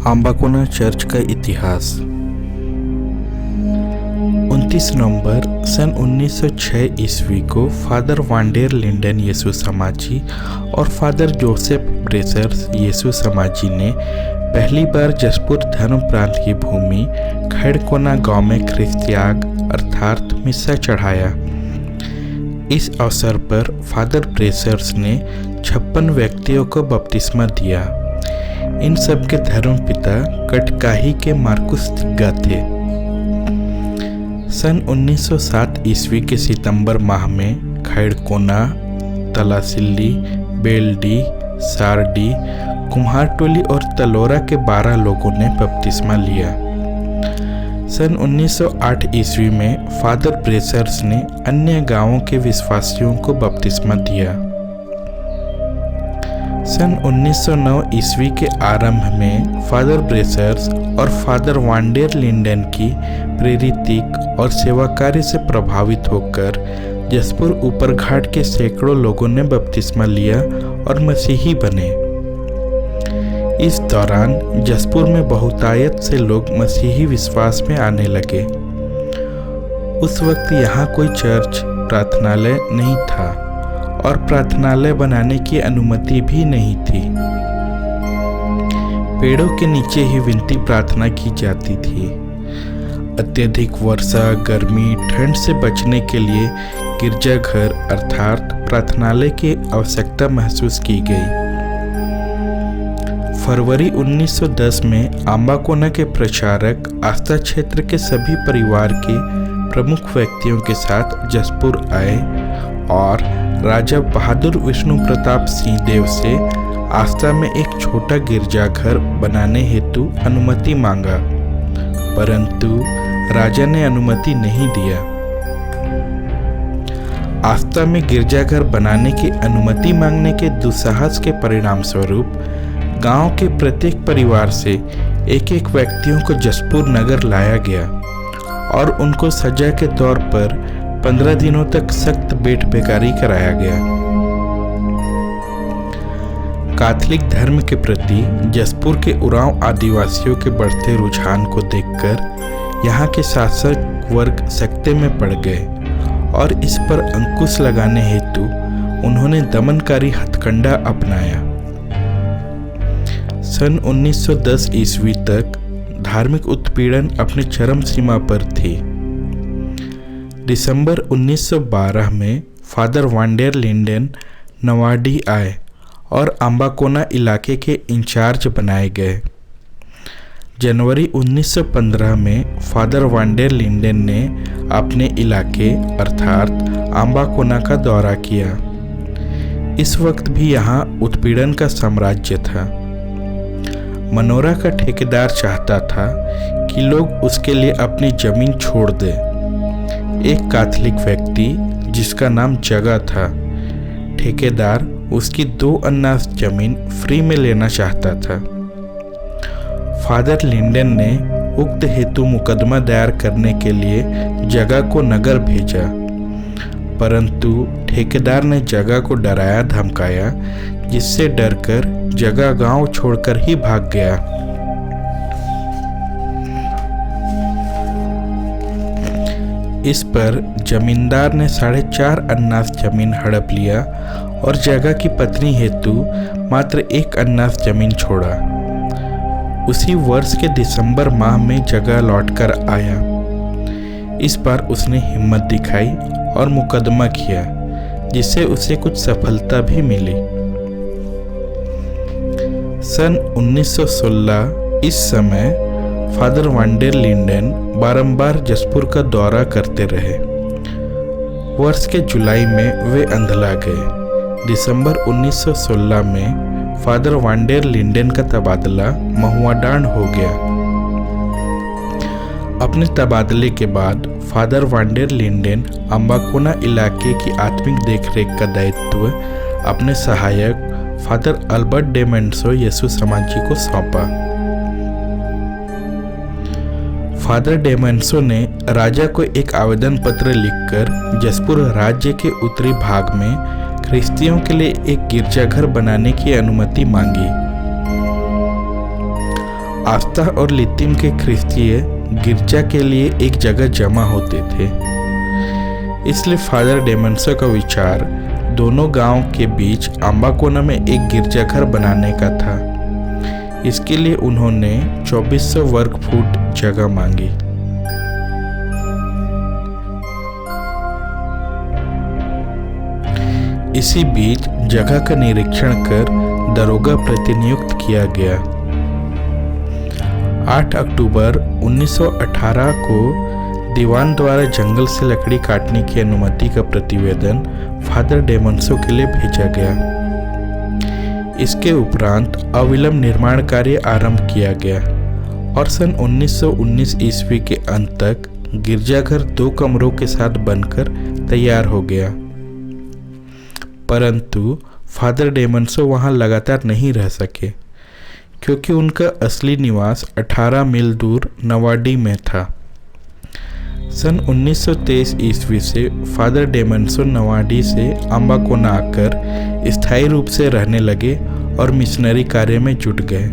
Ambakona church का इतिहास। 29 नवंबर सन 1906 ईस्वी को फादर वांडेर लिंडन यीशु समाजी और फादर जोसेफ ब्रेसर्स यीशु समाजी ने पहली बार जसपुर धर्म प्रांत की भूमि खैड़कोना गांव में ख्रिस्त्याग अर्थात मिस्सा चढ़ाया। इस अवसर पर फादर ब्रेसर्स ने 56 व्यक्तियों को बपतिस्मा दिया। इन सब के धर्मपिता कटकाही के मार्कुस तिग्गा थे। सन 1907 ईस्वी के सितंबर माह में खैड़कोना, तलासिल्ली, बेलडी, सारडी, कुम्हारटोली और तलोरा के 12 लोगों ने बपतिस्मा लिया। सन 1908 ईस्वी में फादर ब्रेसर्स ने अन्य गांवों के विश्वासियों को बपतिस्मा दिया। सन 1909 ईस्वी के आरंभ में फादर ब्रेसर्स और फादर वांडेर लिंडन की प्रेरितिक और सेवा कार्य से प्रभावित होकर जसपुर ऊपरघाट के सैकड़ों लोगों ने बपतिस्मा लिया और मसीही बने। इस दौरान जसपुर में बहुतायत से लोग मसीही विश्वास में आने लगे। उस वक्त यहाँ कोई चर्च प्रार्थनालय नहीं था और प्रार्थनालय बनाने की अनुमति भी नहीं थी। पेड़ों के नीचे ही विनती प्रार्थना की जाती थी। अत्यधिक वर्षा, गर्मी, ठंड से बचने के लिए गिरजाघर अर्थात प्रार्थनालय की आवश्यकता महसूस की गई। फरवरी 1910 में अम्बाकोना के प्रचारक आस्था क्षेत्र के सभी परिवार के प्रमुख व्यक्तियों के साथ जसपुर आए और राजा बहादुर विष्णु प्रताप सिंह देव से आस्था में एक छोटा गिरजाघर बनाने हेतु अनुमति मांगा, परंतु राजा ने अनुमति नहीं दिया। आस्था में गिरजाघर बनाने की अनुमति मांगने के दुस्साहस के परिणाम स्वरूप गांव के प्रत्येक परिवार से एक एक व्यक्तियों को जसपुर नगर लाया गया और उनको सजा के तौर पर 15 दिनों तक सख्त बेट बेकारी कराया गया। कैथोलिक धर्म के प्रति जसपुर के उरांव आदिवासियों के बढ़ते रुझान को देखकर यहाँ के शासक वर्ग सकते में पड़ गए और इस पर अंकुश लगाने हेतु उन्होंने दमनकारी हथकंडा अपनाया। सन 1910 ईस्वी तक धार्मिक उत्पीड़न अपने चरम सीमा पर थी। दिसंबर 1912 में फादर वांडेर लिंडन नवाडी आए और अम्बाकोना इलाके के इंचार्ज बनाए गए। जनवरी 1915 में फादर वांडेर लिंडन ने अपने इलाके अर्थात अम्बाकोना का दौरा किया। इस वक्त भी यहाँ उत्पीड़न का साम्राज्य था। मनोरा का ठेकेदार चाहता था कि लोग उसके लिए अपनी जमीन छोड़ दें। एक कैथोलिक व्यक्ति जिसका नाम जगा था, ठेकेदार उसकी 2 अन्नास जमीन फ्री में लेना चाहता था। फादर लिंडन ने उक्त हेतु मुकदमा दायर करने के लिए जगा को नगर भेजा, परंतु ठेकेदार ने जगा को डराया धमकाया, जिससे डरकर जगा गांव छोड़कर ही भाग गया। इस पर जमींदार ने 4.5 अन्नास जमीन हड़प लिया और जगह की पत्नी हेतु मात्र 1 अन्नास जमीन छोड़ा। उसी वर्ष के दिसंबर माह में जगह लौटकर आया। इस बार उसने हिम्मत दिखाई और मुकदमा किया, जिससे उसे कुछ सफलता भी मिली। सन 1916 इस समय फादर वांडेर लिंडन बारंबार जसपुर का दौरा करते रहे। वर्ष के जुलाई में वे अंधला गए। दिसंबर 1916 में फादर वांडेर लिंडन का तबादला महुआडांड हो गया। अपने तबादले के बाद फादर वांडेर लिंडन अम्बाकोना इलाके की आत्मिक देखरेख का दायित्व अपने सहायक फादर अल्बर्ट डे मेंडोसा यीशु समाजी को सौंपा। फादर डे मेंडोसा ने राजा को एक आवेदन पत्र लिखकर जसपुर राज्य के उत्तरी भाग में ख्रिस्तियों के लिए एक गिरजाघर बनाने की अनुमति मांगी। आस्था और लितिम के ख्रिस्तीय गिरजा के लिए एक जगह जमा होते थे। इसलिए फादर डेमंसो का विचार दोनों गांव के बीच अम्बाकोना में एक गिरजाघर बनाने का था। इसके लिए उन्होंने 2400 वर्ग फुट जगह मांगी। इसी बीच जगह का निरीक्षण कर दरोगा प्रतिनियुक्त किया गया। 8 अक्टूबर 1918 को दीवान द्वारा जंगल से लकड़ी काटने की अनुमति का प्रतिवेदन फादर डेमंसो के लिए भेजा गया। इसके उपरांत अविलंब निर्माण कार्य आरंभ किया गया और सन 1919 ईस्वी के अंत तक गिरजाघर 2 कमरों के साथ बनकर तैयार हो गया। परंतु फादर डेमंसो वहां लगातार नहीं रह सके, क्योंकि उनका असली निवास 18 मील दूर नवाडी में था। सन 1923 ईस्वी से फादर डेमंसो नवाडी से अम्बाकोना आकर स्थायी रूप से रहने लगे और मिशनरी कार्य में जुट गए।